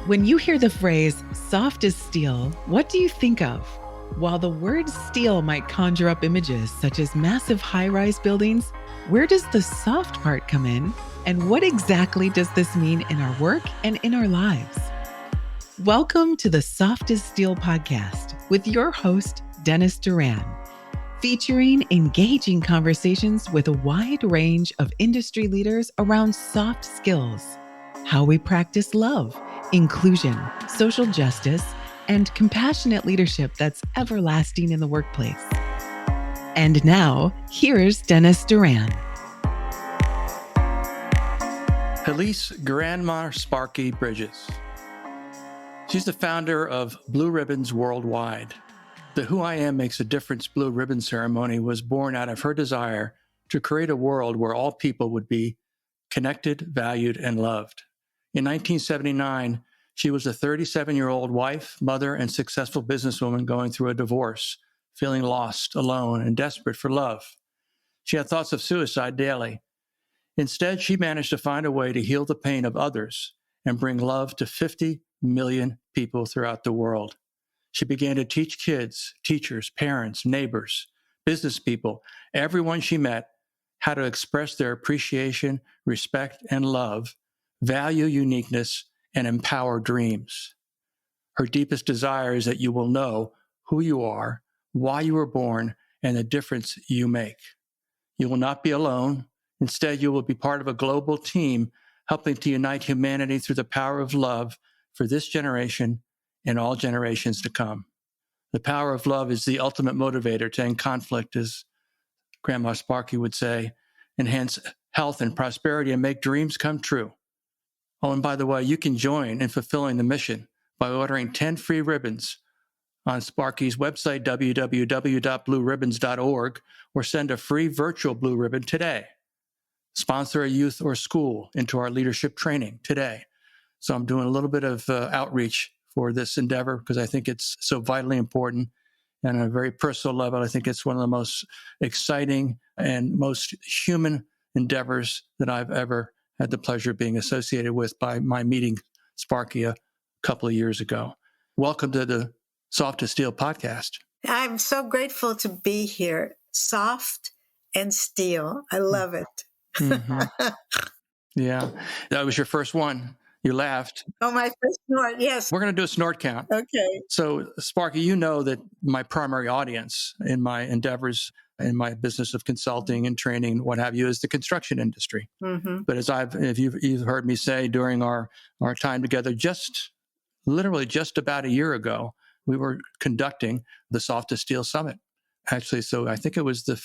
When you hear the phrase soft as steel, what do you think of? While the word steel might conjure up images such as massive high-rise buildings, where does the soft part come in? And what exactly does this mean in our work and in our lives? Welcome to the Soft as Steel podcast with your host, Dennis Duran, featuring engaging conversations with a wide range of industry leaders around soft skills, how we practice love, inclusion, social justice, and compassionate leadership that's everlasting in the workplace. And now, here's Dennis Duran. Helice Grandma Sparky Bridges. She's the founder of Blue Ribbons Worldwide. The Who I Am Makes a Difference Blue Ribbon ceremony was born out of her desire to create a world where all people would be connected, valued, and loved. In 1979, she was a 37-year-old wife, mother, and successful businesswoman going through a divorce, feeling lost, alone, and desperate for love. She had thoughts of suicide daily. Instead, she managed to find a way to heal the pain of others and bring love to 50 million people throughout the world. She began to teach kids, teachers, parents, neighbors, business people, everyone she met, how to express their appreciation, respect, and love, value uniqueness, and empower dreams. Her deepest desire is that you will know who you are, why you were born, and the difference you make. You will not be alone. Instead, you will be part of a global team helping to unite humanity through the power of love for this generation and all generations to come. The power of love is the ultimate motivator to end conflict, as Grandma Sparky would say, enhance health and prosperity, and make dreams come true. Oh, and by the way, you can join in fulfilling the mission by ordering 10 free ribbons on Sparky's website, www.blueribbons.org, or send a free virtual blue ribbon today. Sponsor a youth or school into our leadership training today. So I'm doing a little bit of outreach for this endeavor because I think it's so vitally important. And on a very personal level, I think it's one of the most exciting and most human endeavors that I've ever had the pleasure of being associated with by my meeting Sparky a couple of years ago. Welcome to the Soft as Steel podcast. I'm so grateful to be here. Soft and steel. I love it. Mm-hmm. Yeah, that was your first one. You laughed. Oh, my first snort, yes. We're going to do a snort count. Okay. So, Sparky, you know that my primary audience in my endeavors in my business of consulting and training, what have you, is the construction industry. Mm-hmm. But if you've heard me say during our time together, literally just about a year ago, we were conducting the Soft as Steel Summit. Actually, so I think it was the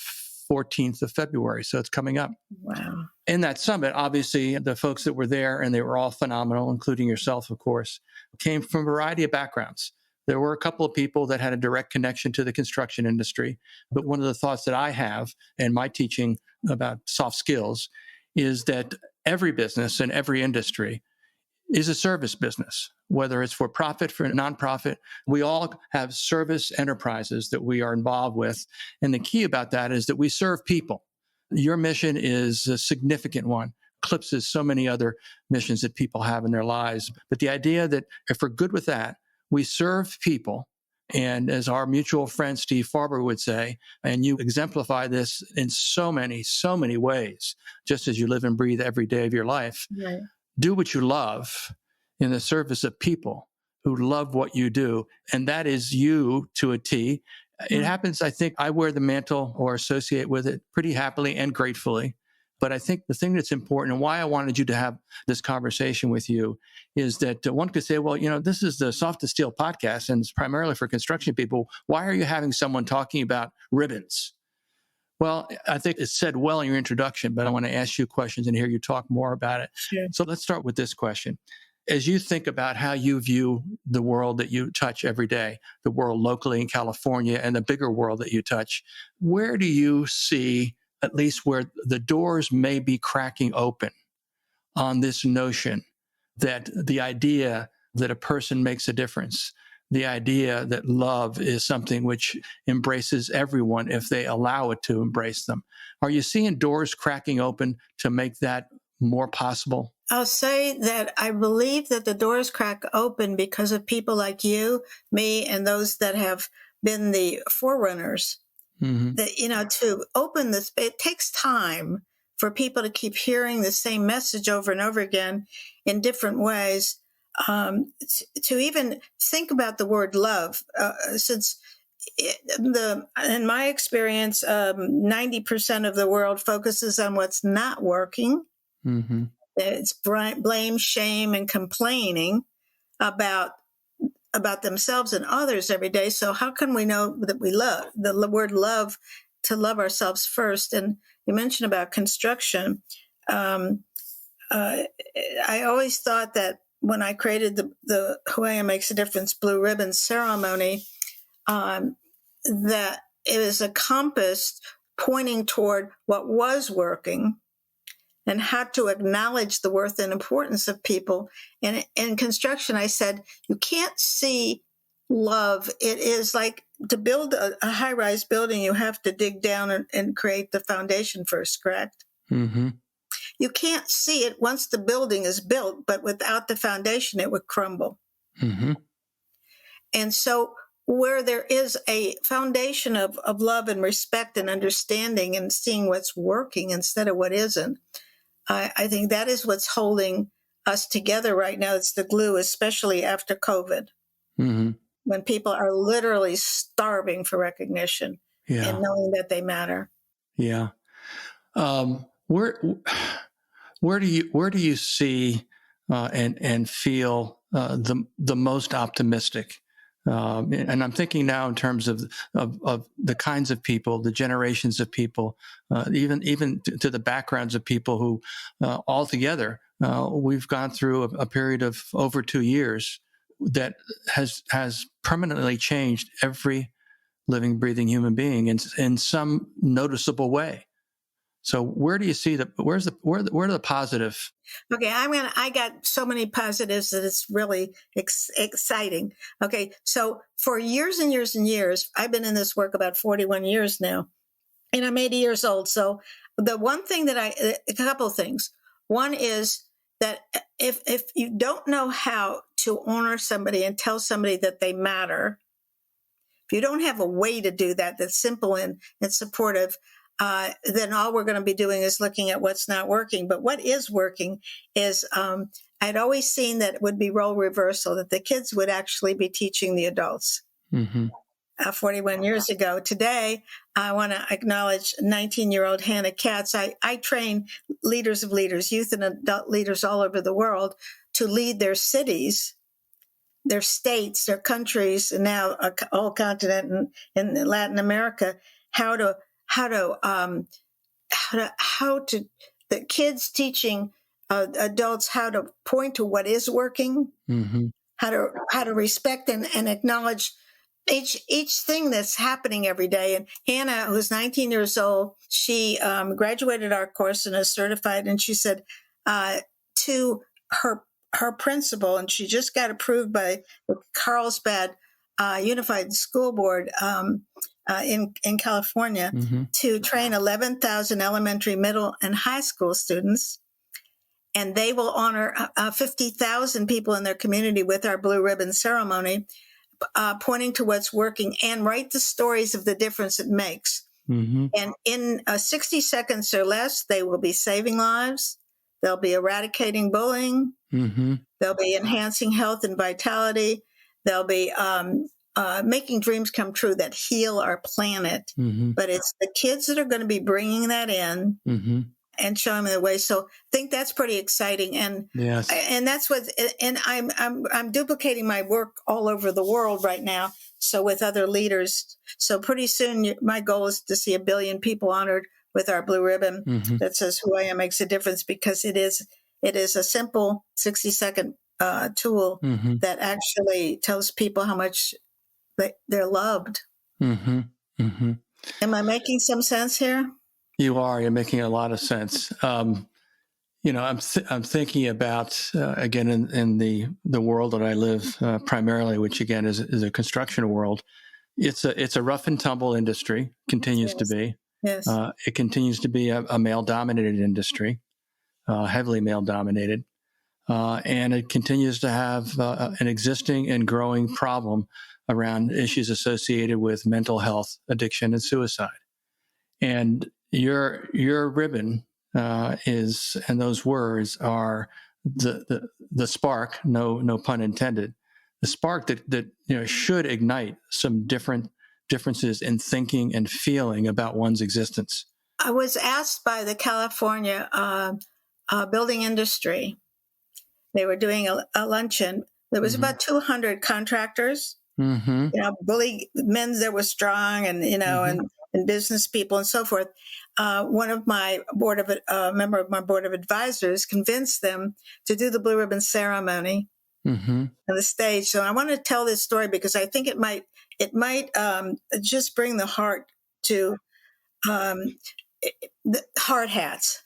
14th of February. So it's coming up. Wow. In that summit, obviously, the folks that were there, and they were all phenomenal, including yourself, of course, came from a variety of backgrounds. There were a couple of people that had a direct connection to the construction industry. But one of the thoughts that I have in my teaching about soft skills is that every business and every industry is a service business, whether it's for profit, for nonprofit. We all have service enterprises that we are involved with. And the key about that is that we serve people. Your mission is a significant one, eclipses so many other missions that people have in their lives. But the idea that if we're good with that, we serve people. And as our mutual friend Steve Farber would say, and you exemplify this in so many ways, just as you live and breathe every day of your life. Right. Do what you love in the service of people who love what you do. And that is you to a T. It happens, I think, I wear the mantle or associate with it pretty happily and gratefully. But I think the thing that's important and why I wanted you to have this conversation with you is that one could say, well, this is the Soft as Steel podcast and it's primarily for construction people. Why are you having someone talking about ribbons? Well, I think it's said well in your introduction, but I want to ask you questions and hear you talk more about it. Sure. So let's start with this question. As you think about how you view the world that you touch every day, the world locally in California and the bigger world that you touch, where do you see at least where the doors may be cracking open on this notion that the idea that a person makes a difference, the idea that love is something which embraces everyone if they allow it to embrace them? Are you seeing doors cracking open to make that more possible? I'll say that I believe that the doors crack open because of people like you, me, and those that have been the forerunners. Mm-hmm. That, to open this, it takes time for people to keep hearing the same message over and over again in different ways. To even think about the word love, since in my experience, 90% of the world focuses on what's not working. Mm-hmm. It's blame, shame, and complaining about themselves and others every day. So how can we know that we love? The word love, to love ourselves first. And you mentioned about construction. I always thought that when I created the Who I Am Makes a Difference Blue Ribbon ceremony, that it is a compass pointing toward what was working and how to acknowledge the worth and importance of people. And in construction, I said, you can't see love. It is like to build a high-rise building, you have to dig down and create the foundation first, correct? Mm-hmm. You can't see it once the building is built, but without the foundation, it would crumble. Mm-hmm. And so where there is a foundation of love and respect and understanding and seeing what's working instead of what isn't, I think that is what's holding us together right now. It's the glue, especially after COVID, Mm-hmm. when people are literally starving for recognition and knowing that they matter. Yeah. Where do you see and feel the most optimistic? And I'm thinking now in terms of the kinds of people, the generations of people, even to the backgrounds of people who altogether we've gone through a period of over 2 years that has permanently changed every living, breathing human being in some noticeable way. So where do you see where are the positive? Okay, I got so many positives that it's really exciting. Okay, so for years and years and years, I've been in this work about 41 years now, and I'm 80 years old. So the one thing that a couple of things. One is that if you don't know how to honor somebody and tell somebody that they matter, if you don't have a way to do that that's simple and supportive, then all we're going to be doing is looking at what's not working. But what is working is I'd always seen that it would be role reversal, that the kids would actually be teaching the adults. Mm-hmm. 41 years ago. Today, I want to acknowledge 19-year-old Hannah Katz. I train leaders of leaders, youth and adult leaders all over the world to lead their cities, their states, their countries, and now a whole continent in Latin America, how to the kids teaching adults how to point to what is working, Mm-hmm. how to respect and acknowledge each thing that's happening every day. And Hannah, who's 19 years old, she graduated our course and is certified. And she said to her principal, and she just got approved by the Carlsbad Unified School Board in California, Mm-hmm. to train 11,000 elementary, middle, and high school students. And they will honor 50,000 people in their community with our Blue Ribbon ceremony, pointing to what's working and write the stories of the difference it makes. Mm-hmm. And in 60 seconds or less, they will be saving lives. They'll be eradicating bullying. Mm-hmm. They'll be enhancing health and vitality. They'll be making dreams come true that heal our planet. Mm-hmm. But it's the kids that are going to be bringing that in. Mm-hmm. And showing them the way. So I think that's pretty exciting. And yes, and that's what. And I'm duplicating my work all over the world right now. So with other leaders. So pretty soon, my goal is to see 1 billion people honored with our Blue Ribbon mm-hmm. that says "Who I Am Makes a Difference," because it is a simple 60-second tool Mm-hmm. that actually tells people how much they're loved. Mm-hmm. Mm-hmm. Am I making some sense here? You're making a lot of sense. I'm thinking about again in the world that I live primarily, which again is a construction world. It's a rough and tumble industry, continues to be. Yes. It continues to be a male dominated industry, heavily male dominated. and it continues to have an existing and growing problem around issues associated with mental health, addiction, and suicide. And your ribbon is, and those words are the spark, no pun intended, the spark that should ignite some differences in thinking and feeling about one's existence. I was asked by the California building industry. They were doing a luncheon. There was about 200 contractors, bully men that were strong, and and business people and so forth. One of my member of my board of advisors convinced them to do the blue ribbon ceremony on the stage. So I want to tell this story because I think it might just bring the heart to the hard hats.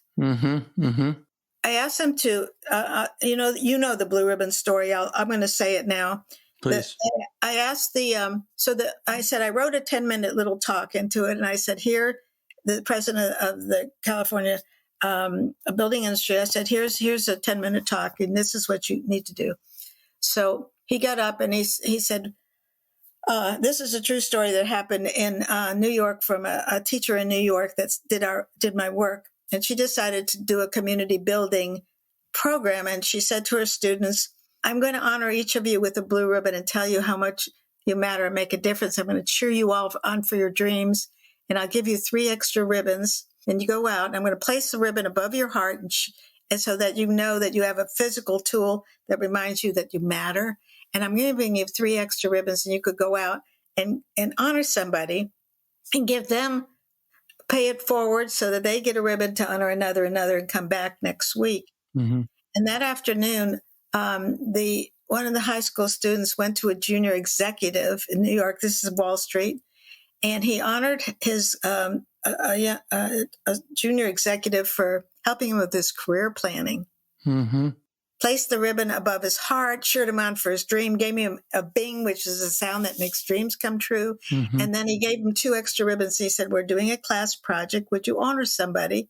I asked them to, the blue ribbon story. I'm going to say it now. Please. I asked I said, I wrote a 10-minute little talk into it. And I said, here, the president of the California building industry, I said, here's a 10-minute talk, and this is what you need to do. So he got up and he said, this is a true story that happened in New York from a teacher in New York that did my work. And she decided to do a community building program. And she said to her students, I'm going to honor each of you with a blue ribbon and tell you how much you matter and make a difference. I'm going to cheer you all on for your dreams. And I'll give you 3 extra ribbons. And you go out, and I'm going to place the ribbon above your heart and so that you know that you have a physical tool that reminds you that you matter. And I'm giving you 3 extra ribbons, and you could go out and honor somebody and give them, pay it forward so that they get a ribbon to honor another, and come back next week. And that afternoon, one of the high school students went to a junior executive in New York. This is Wall Street. And he honored his a junior executive for helping him with his career planning. Placed the ribbon above his heart, cheered him on for his dream, gave him a bing, which is a sound that makes dreams come true. And then he gave him 2 extra ribbons. He said, we're doing a class project. Would you honor somebody?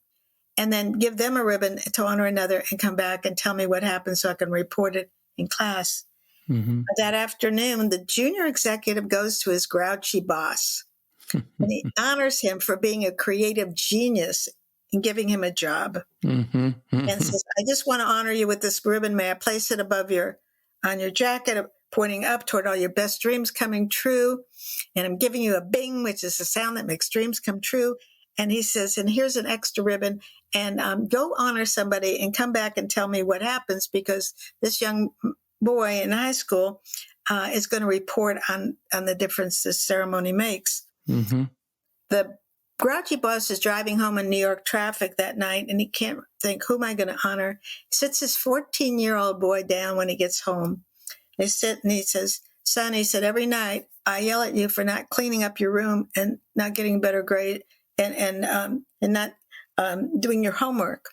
And then give them a ribbon to honor another and come back and tell me what happened so I can report it in class. That afternoon, the junior executive goes to his grouchy boss and he honors him for being a creative genius and giving him a job. And says, I just want to honor you with this ribbon. May I place it on your jacket, pointing up toward all your best dreams coming true. And I'm giving you a bing, which is a sound that makes dreams come true. And he says, and here's an extra ribbon, and go honor somebody and come back and tell me what happens, because this young boy in high school is going to report on the difference this ceremony makes. The grouchy boss is driving home in New York traffic that night, and he can't think, who am I going to honor? He sits his 14-year-old boy down when he gets home. They sit, and he says, son, he said, every night I yell at you for not cleaning up your room and not getting a better grade and not doing your homework.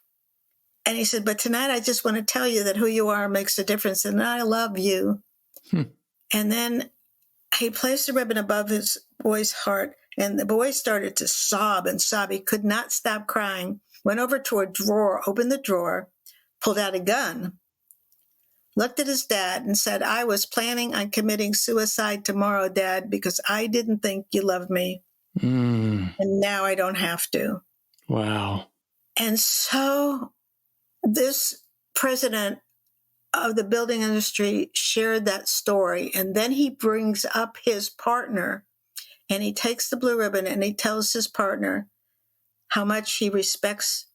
And he said, but tonight I just want to tell you that who you are makes a difference, and I love you. And then he placed the ribbon above his boy's heart, and the boy started to sob and sob. He could not stop crying, went over to a drawer, opened the drawer, pulled out a gun, looked at his dad and said, I was planning on committing suicide tomorrow, Dad, because I didn't think you loved me. And now I don't have to. Wow. And so this president of the building industry shared that story. And then he brings up his partner, and he takes the blue ribbon and he tells his partner how much he respects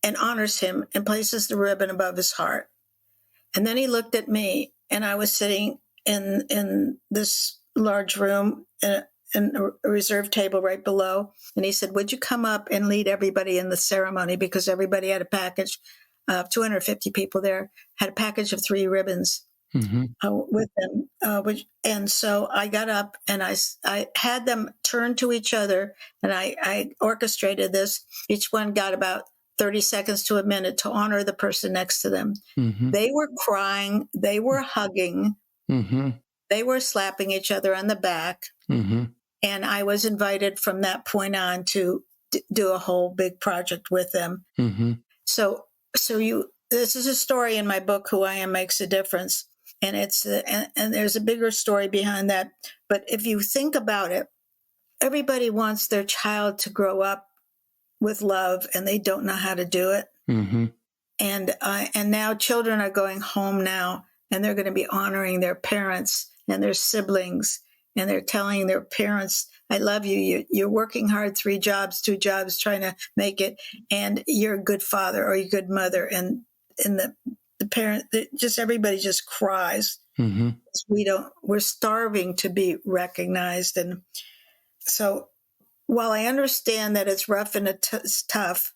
and honors him and places the ribbon above his heart. And then he looked at me, and I was sitting in this large room in a reserved table right below. And he said, would you come up and lead everybody in the ceremony? Because everybody had a package of 250 people there, had a package of 3 ribbons with them. And so I got up and I had them turn to each other, and I orchestrated this. Each one got about 30 seconds to a minute to honor the person next to them. They were crying. They were hugging. They were slapping each other on the back. And I was invited from that point on to do a whole big project with them. So this is a story in my book, Who I Am Makes a Difference. And and there's a bigger story behind that. But if you think about it, everybody wants their child to grow up with love, and they don't know how to do it. Mm-hmm. And now children are going home now, and they're going to be honoring their parents and their siblings, and they're telling their parents, I love you. You're working hard, 3 jobs, 2 jobs, trying to make it. And you're a good father or a good mother. And the parent, just everybody just cries. Mm-hmm. We're starving to be recognized. And so while I understand that it's rough and it's tough,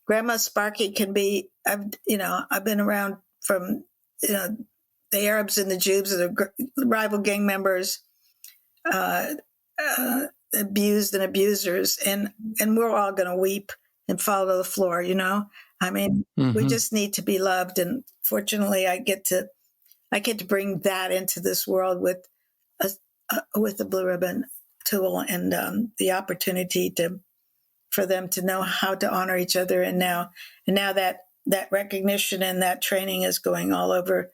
Grandma Sparky can be, I've been around from, the Arabs and the Jews, the rival gang members, abused and abusers, and we're all going to weep and fall to the floor. I mean, we just need to be loved, and fortunately, I get to bring that into this world with the Blue Ribbon tool and the opportunity for them to know how to honor each other, and now that recognition and that training is going all over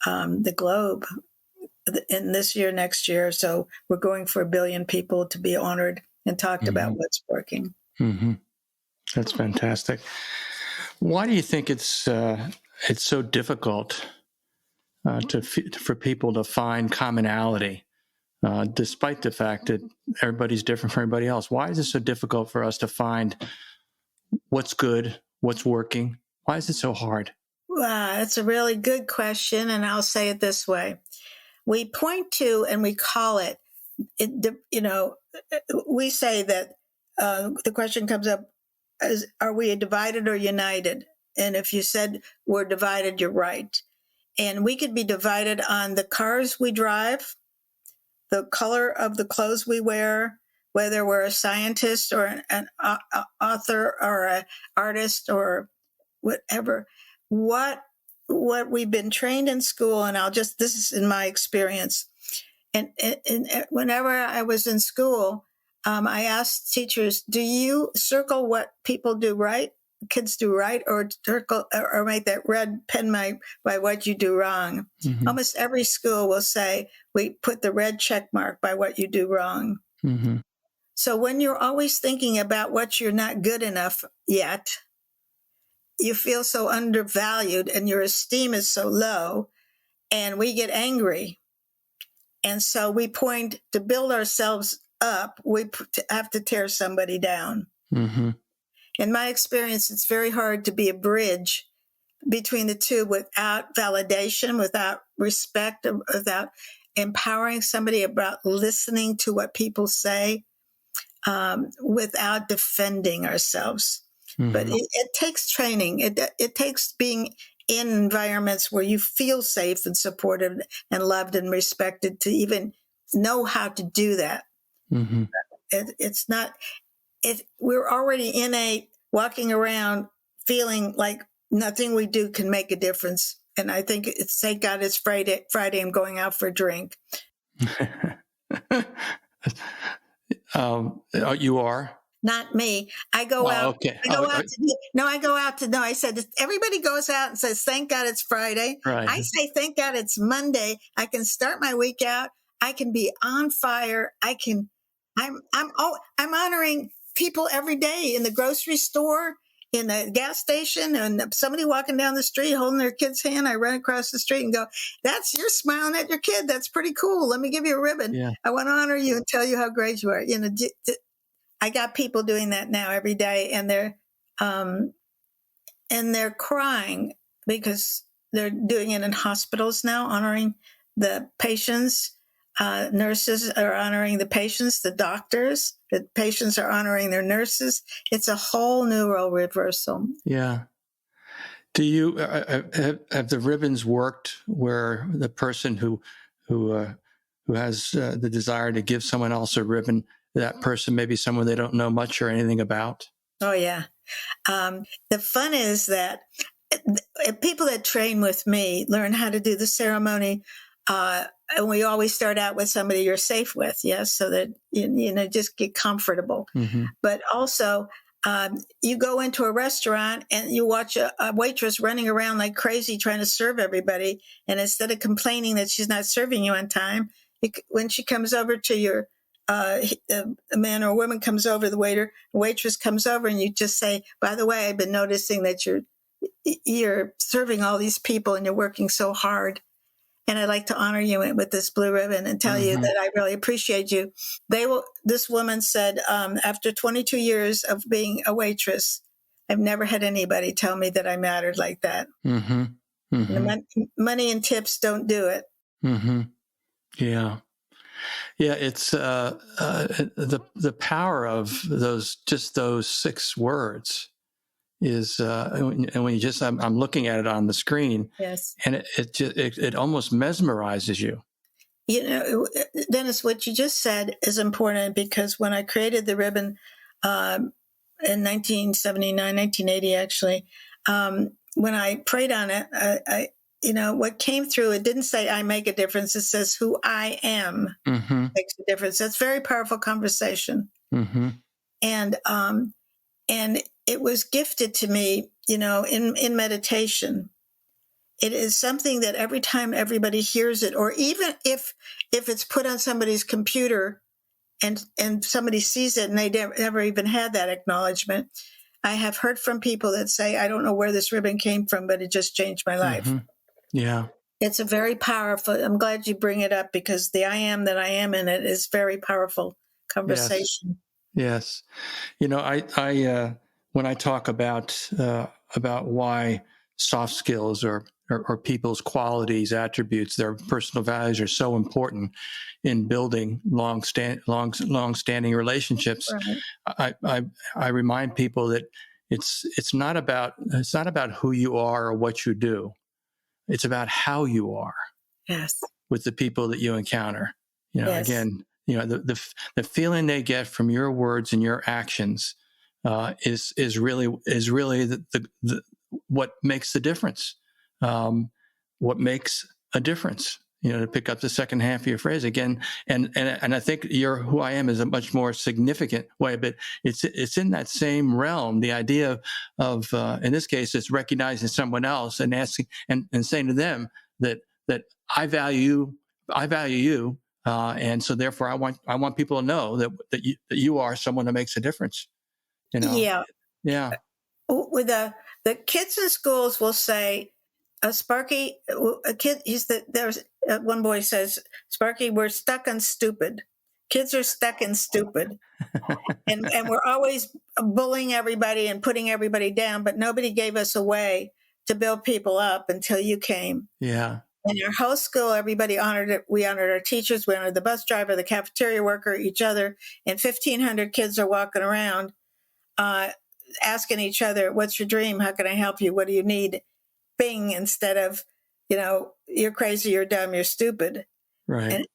the globe. In this year, next year, so we're going for 1 billion people to be honored and talked about what's working. Mm-hmm. That's fantastic. Why do you think it's so difficult for people to find commonality, despite the fact that everybody's different from everybody else? Why is it so difficult for us to find what's good, what's working? Why is it so hard? Wow, that's a really good question, and I'll say it this way. We point to and we call it, we say that the question comes up, are we divided or united? And if you said we're divided, you're right. And we could be divided on the cars we drive, the color of the clothes we wear, whether we're a scientist or an author or an artist or whatever. What we've been trained in school, and this is in my experience. And whenever I was in school, I asked teachers, do you circle what people do right, kids do right, or circle or make that red pen by what you do wrong? Mm-hmm. Almost every school will say, we put the red check mark by what you do wrong. Mm-hmm. So when you're always thinking about what you're not good enough yet, you feel so undervalued and your esteem is so low, and we get angry. And so we point to build ourselves up. We have to tear somebody down. Mm-hmm. In my experience, it's very hard to be a bridge between the two without validation, without respect, without empowering somebody, about listening to what people say, without defending ourselves. Mm-hmm. But it takes training. It takes being in environments where you feel safe and supported and loved and respected to even know how to do that. Mm-hmm. It's not. We're already walking around feeling like nothing we do can make a difference. And I think thank God it's Friday. I'm going out for a drink. You are? Not me. I go out. Okay. I go out to know. I said, everybody goes out and says, thank God it's Friday. Right. I say, thank God it's Monday. I can start my week out. I can be on fire. I'm honoring people every day in the grocery store, in the gas station, and somebody walking down the street holding their kid's hand. I run across the street and go, you're smiling at your kid. That's pretty cool. Let me give you a ribbon. Yeah. I want to honor you and tell you how great you are. I got people doing that now every day, and they're crying because they're doing it in hospitals now, honoring the patients. Nurses are honoring the patients, the doctors. The patients are honoring their nurses. It's a whole new role reversal. Yeah. Do you have the ribbons worked where the person who has the desire to give someone else a ribbon, that person may be someone they don't know much or anything about? Oh, yeah. The fun is that people that train with me learn how to do the ceremony. And we always start out with somebody you're safe with, yes, so that, just get comfortable. Mm-hmm. But also, You go into a restaurant and you watch a waitress running around like crazy trying to serve everybody. And instead of complaining that she's not serving you on time, when she comes over to your, a man or a woman comes over, the waitress comes over, and you just say, by the way, I've been noticing that you're serving all these people and you're working so hard. And I'd like to honor you with this blue ribbon and tell you that I really appreciate you. This woman said, after 22 years of being a waitress, I've never had anybody tell me that I mattered like that. The money and tips don't do it. Yeah. Yeah. It's the power of those 6 words is, and when you just, I'm looking at it on the screen, yes, and it almost mesmerizes you. You know, Dennis, what you just said is important, because when I created the ribbon in 1979, 1980, actually, when I prayed on it, what came through, it didn't say I make a difference. It says who I am makes a difference. That's very powerful conversation. And it was gifted to me, in meditation. It is something that every time everybody hears it, or even if it's put on somebody's computer and somebody sees it and they never even had that acknowledgement, I have heard from people that say, I don't know where this ribbon came from, but it just changed my life. Yeah. It's a very powerful, I'm glad you bring it up, because the I am that I am in it is very powerful conversation. Yes. I when I talk about why soft skills or people's qualities, attributes, their personal values are so important in building long-standing relationships, right. I remind people that it's not about who you are or what you do. It's about how you are. Yes. With the people that you encounter. Yes. Again, the feeling they get from your words and your actions is really the what makes the difference. What makes a difference? To pick up the second half of your phrase again, and I think your who I am is a much more significant way, but it's in that same realm. The idea of in this case, it's recognizing someone else and asking and saying to them that I value you, and so therefore I want people to know that you are someone that makes a difference. Yeah. With the kids in schools will say, Sparky, a kid, there's one boy says, Sparky, we're stuck on stupid. Kids are stuck in stupid. and we're always bullying everybody and putting everybody down, but nobody gave us a way to build people up until you came. Yeah. In our whole school, everybody honored it. We honored our teachers. We honored the bus driver, the cafeteria worker, each other. And 1,500 kids are walking around asking each other, what's your dream? How can I help you? What do you need? Bing, instead of, you're crazy, you're dumb, you're stupid. Right.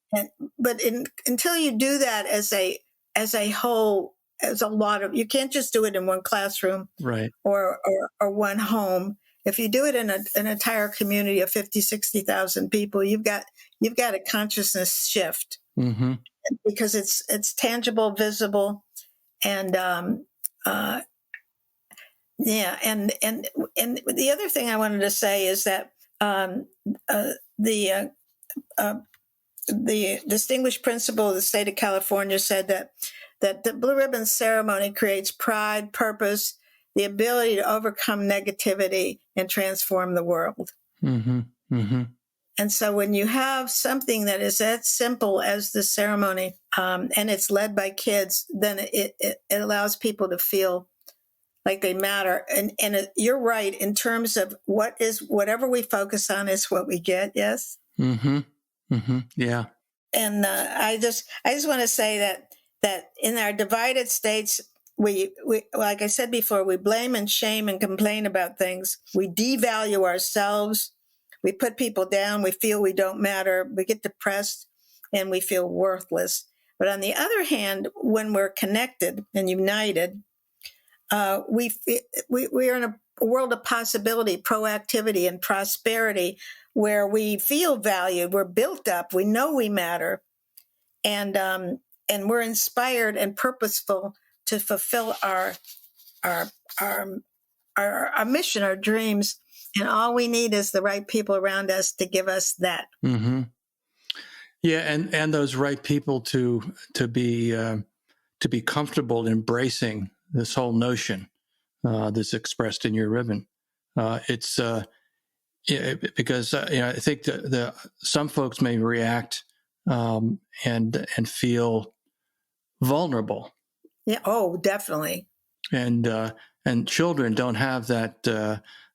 But until you do that as a whole, as a lot of, you can't just do it in one classroom, right, or one home. If you do it in an entire community of 50, 60,000 people, you've got a consciousness shift, because it's tangible, visible, and yeah. And the other thing I wanted to say is that the distinguished principal of the state of California said that the Blue Ribbon ceremony creates pride, purpose, the ability to overcome negativity and transform the world. And so when you have something that is that simple as the ceremony, and it's led by kids, then it allows people to feel like they matter. And you're right in terms of whatever we focus on is what we get. Yes. Yeah. And I just want to say that in our divided states, we like I said before, we blame and shame and complain about things. We devalue ourselves. We put people down. We feel we don't matter. We get depressed and we feel worthless. But on the other hand, when we're connected and united, we are in a world of possibility, proactivity, and prosperity, where we feel valued. We're built up. We know we matter, and we're inspired and purposeful to fulfill our our our our mission, our dreams, and all we need is the right people around us to give us that. Mm-hmm. Yeah, and those right people to be comfortable embracing this whole notion that's expressed in your ribbon. It's because I think the some folks may react and feel vulnerable. Yeah. Oh, definitely. And children don't have that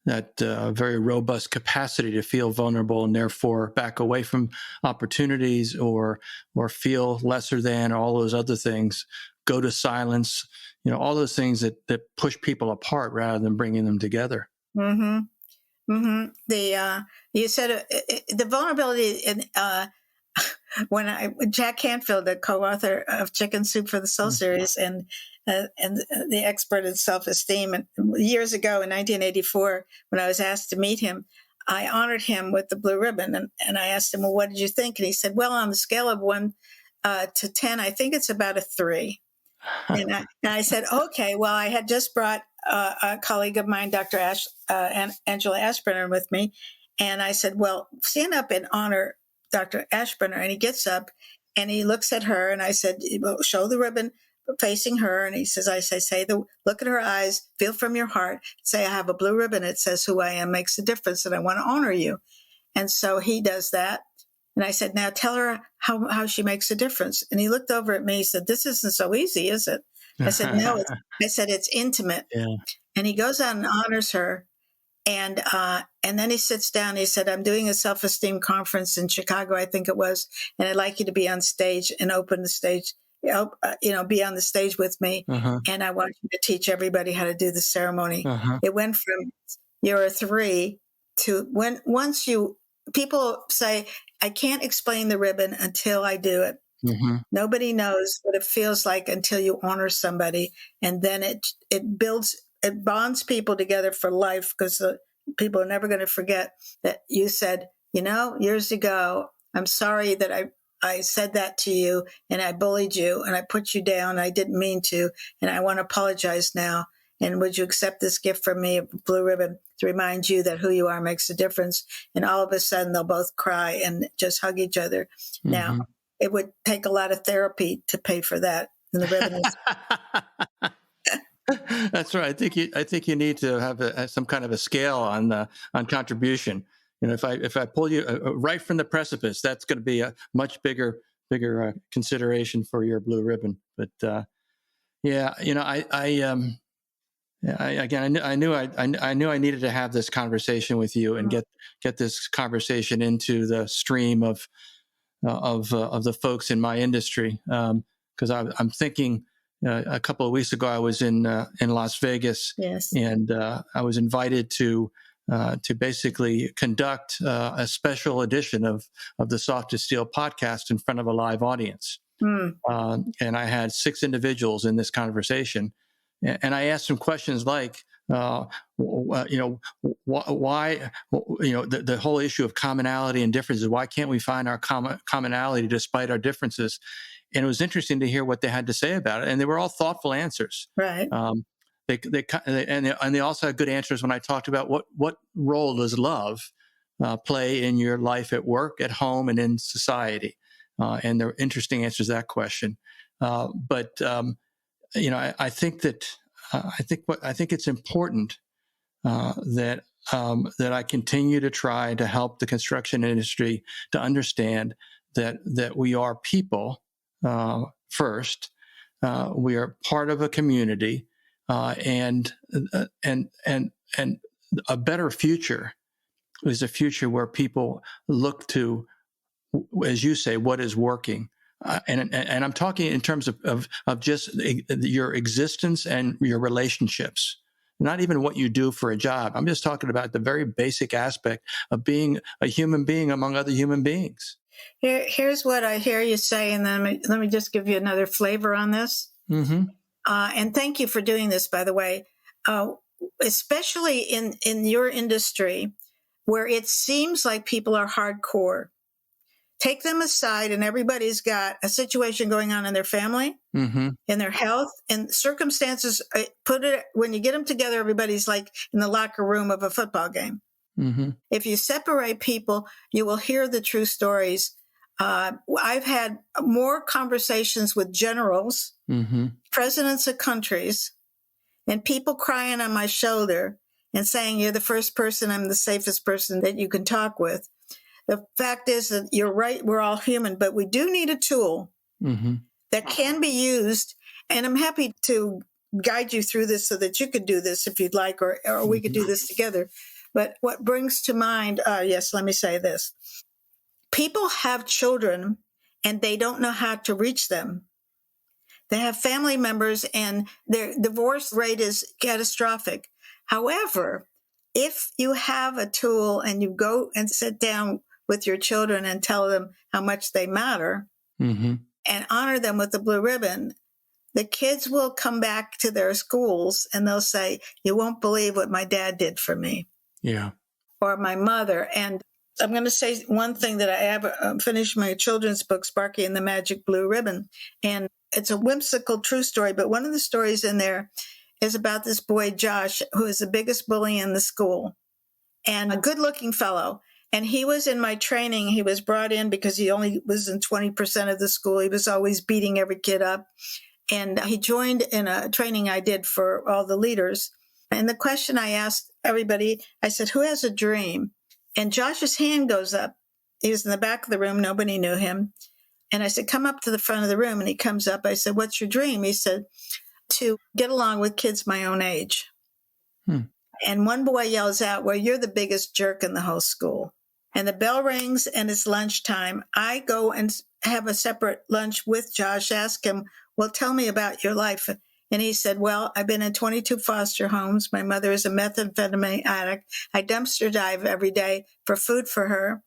very robust capacity to feel vulnerable and therefore back away from opportunities or feel lesser than, all those other things, go to silence, all those things that push people apart rather than bringing them together. Mm-hmm. Mm-hmm. You said the vulnerability in Jack Canfield, the co-author of Chicken Soup for the Soul series, and the expert in self-esteem, and years ago in 1984, when I was asked to meet him, I honored him with the blue ribbon, and I asked him, well, what did you think? And he said, well, on the scale of 1 to 10, I think it's about a 3. And I said, okay, well, I had just brought a colleague of mine, Dr. Angela Ashburner, with me. And I said, well, stand up and honor Dr. Ashburner. And he gets up and he looks at her. And I said, well, show the ribbon facing her. And he says, look at her eyes, feel from your heart, say, I have a blue ribbon. It says who I am, makes a difference, and I want to honor you. And so he does that. And I said, now tell her how she makes a difference. And he looked over at me. He said, this isn't so easy, is it? I said, no. I said, it's intimate. Yeah. And he goes out and honors her. And then he sits down. He said, I'm doing a self-esteem conference in Chicago, I think it was. And I'd like you to be on stage and open the stage, be on the stage with me. Uh-huh. And I want you to teach everybody how to do the ceremony. Uh-huh. It went from you're a 3 to people say, I can't explain the ribbon until I do it. Mm-hmm. Nobody knows what it feels like until you honor somebody. And then it bonds people together for life, because people are never going to forget that you said, years ago, I'm sorry that I said that to you and I bullied you and I put you down. I didn't mean to. And I want to apologize now. And would you accept this gift from me, a blue ribbon, to remind you that who you are makes a difference? And all of a sudden, they'll both cry and just hug each other. Mm-hmm. Now, it would take a lot of therapy to pay for that. And the ribbon is... That's right. I think you need to have some kind of a scale on contribution. If I pull you right from the precipice, that's going to be a much bigger consideration for your blue ribbon. But I knew I needed to have this conversation with you and get this conversation into the stream of the folks in my industry, because I'm thinking a couple of weeks ago I was in Las Vegas. Yes. And I was invited to basically conduct a special edition of the Soft as Steel podcast in front of a live audience. And I had 6 individuals in this conversation. And I asked them questions like, why, the whole issue of commonality and differences. Why can't we find our commonality despite our differences? And it was interesting to hear what they had to say about it. And they were all thoughtful answers. Right. They also had good answers when I talked about what role does love play in your life at work, at home, and in society. And there were interesting answers to that question. I think it's important that I continue to try to help the construction industry to understand that we are people first. We are part of a community, and a better future is a future where people look to, as you say, what is working. And I'm talking in terms of just your existence and your relationships, not even what you do for a job. I'm just talking about the very basic aspect of being a human being among other human beings. Here's what I hear you say, and then let me just give you another flavor on this. Mm-hmm. And thank you for doing this, by the way, especially in your industry, where it seems like people are hardcore. take them aside, and everybody's got a situation going on in their family, in their health, and circumstances. When you get them together, everybody's like in the locker room of a football game. If you separate people, you will hear the true stories. I've had more conversations with generals, presidents of countries, and people crying on my shoulder and saying, you're the first person, I'm the safest person that you can talk with. The fact is that you're right, we're all human, but we do need a tool that can be used. And I'm happy to guide you through this so that you could do this if you'd like, or we could do this together. But what brings to mind, yes, let me say this. People have children and they don't know how to reach them. They have family members and their divorce rate is catastrophic. However, if you have a tool and you go and sit down with your children and tell them how much they matter and honor them with the blue ribbon, the kids will come back to their schools and they'll say, you won't believe what my dad did for me. Yeah. Or my mother. And I'm going to say one thing that I have finished my children's book, Sparky and the Magic Blue Ribbon. And it's a whimsical true story, but one of the stories in there is about this boy, Josh, who is the biggest bully in the school and a good looking fellow. And he was in my training. He was brought in because he only was in 20% of the school. He was always beating every kid up. And he joined in a training I did for all the leaders. And the question I asked everybody, I said, who has a dream? And Josh's hand goes up. He was in the back of the room. Nobody knew him. And I said, come up to the front of the room. And he comes up. I said, what's your dream? He said, to get along with kids my own age. And one boy yells out, well, you're the biggest jerk in the whole school. And the bell rings and it's lunchtime. I go and have a separate lunch with Josh, ask him, well, tell me about your life. And he said, well, I've been in 22 foster homes. My mother is a methamphetamine addict. I dumpster dive every day for food for her.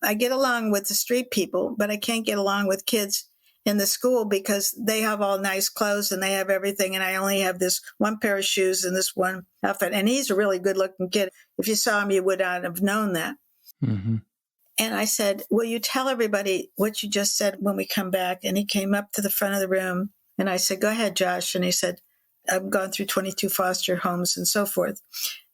I get along with the street people, but I can't get along with kids in the school because they have all nice clothes and they have everything. And I only have this one pair of shoes and this one outfit. And he's a really good looking kid. If you saw him, you would not have known that. And I said, will you tell everybody what you just said when we come back? And he came up to the front of the room. And I said, go ahead, Josh. And he said, I've gone through 22 foster homes and so forth.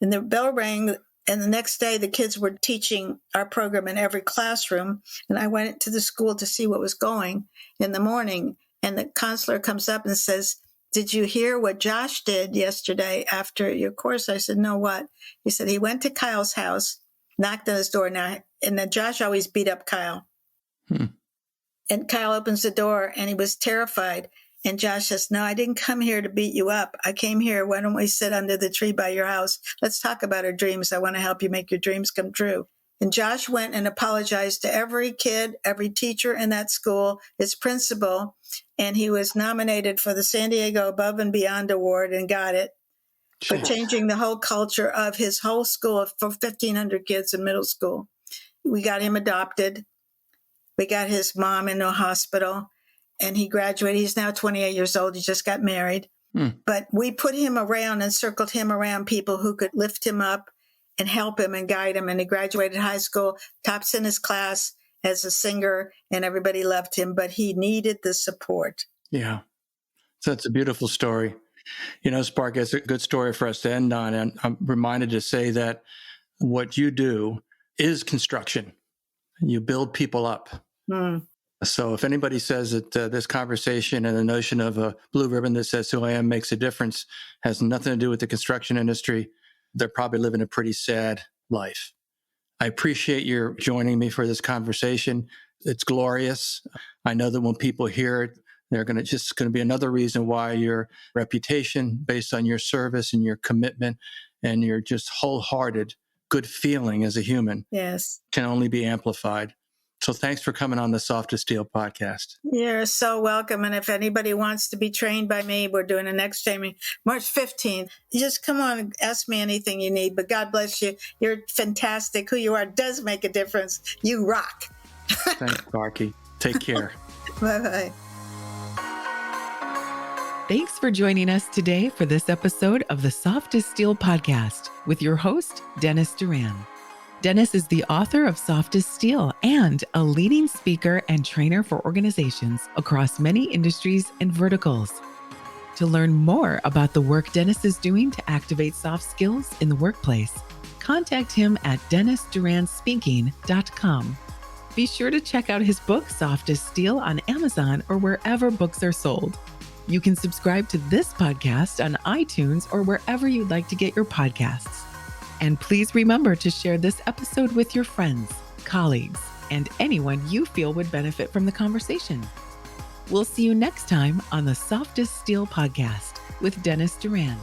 And the bell rang. And the next day, the kids were teaching our program in every classroom. And I went to the school to see what was going in the morning. And the counselor comes up and says, did you hear what Josh did yesterday after your course? I said, no, what? He said, he went to Kyle's house, knocked on his door. Now, and then Josh always beat up Kyle. And Kyle opens the door and he was terrified. And Josh says, no, I didn't come here to beat you up. I came here. Why don't we sit under the tree by your house? Let's talk about our dreams. I want to help you make your dreams come true. And Josh went and apologized to every kid, every teacher in that school, his principal. And he was nominated for the San Diego Above and Beyond Award and got it for changing the whole culture of his whole school for 1,500 kids in middle school. We got him adopted. We got his mom in a hospital. And he graduated. He's now 28 years old. He just got married. But we put him around and circled him around people who could lift him up and help him and guide him. And he graduated high school, tops in his class as a singer, and everybody loved him. But he needed the support. Yeah. So it's a beautiful story. You know, Spark, it's a good story for us to end on. And I'm reminded to say that what you do is construction. You build people up. So if anybody says that this conversation and the notion of a blue ribbon that says who I am makes a difference has nothing to do with the construction industry, they're probably living a pretty sad life. I appreciate your joining me for this conversation. It's glorious. I know that when people hear it, they're going to be another reason why your reputation based on your service and your commitment and your just wholehearted good feeling as a human can only be amplified. So thanks for coming on the Soft as Steel podcast. You're so welcome. And if anybody wants to be trained by me, we're doing a next training March 15th. You just come on and ask me anything you need. But God bless you. You're fantastic. Who you are does make a difference. You rock. Thanks, Sparky. Take care. Bye-bye. Thanks for joining us today for this episode of the Soft as Steel podcast with your host, Dennis Duran. Dennis is the author of Soft as Steel and a leading speaker and trainer for organizations across many industries and verticals. To learn more about the work Dennis is doing to activate soft skills in the workplace, contact him at dennisduranspeaking.com. Be sure to check out his book, Soft as Steel, on Amazon or wherever books are sold. You can subscribe to this podcast on iTunes or wherever you'd like to get your podcasts. And please remember to share this episode with your friends, colleagues, and anyone you feel would benefit from the conversation. We'll see you next time on the Soft as Steel podcast with Dennis Duran.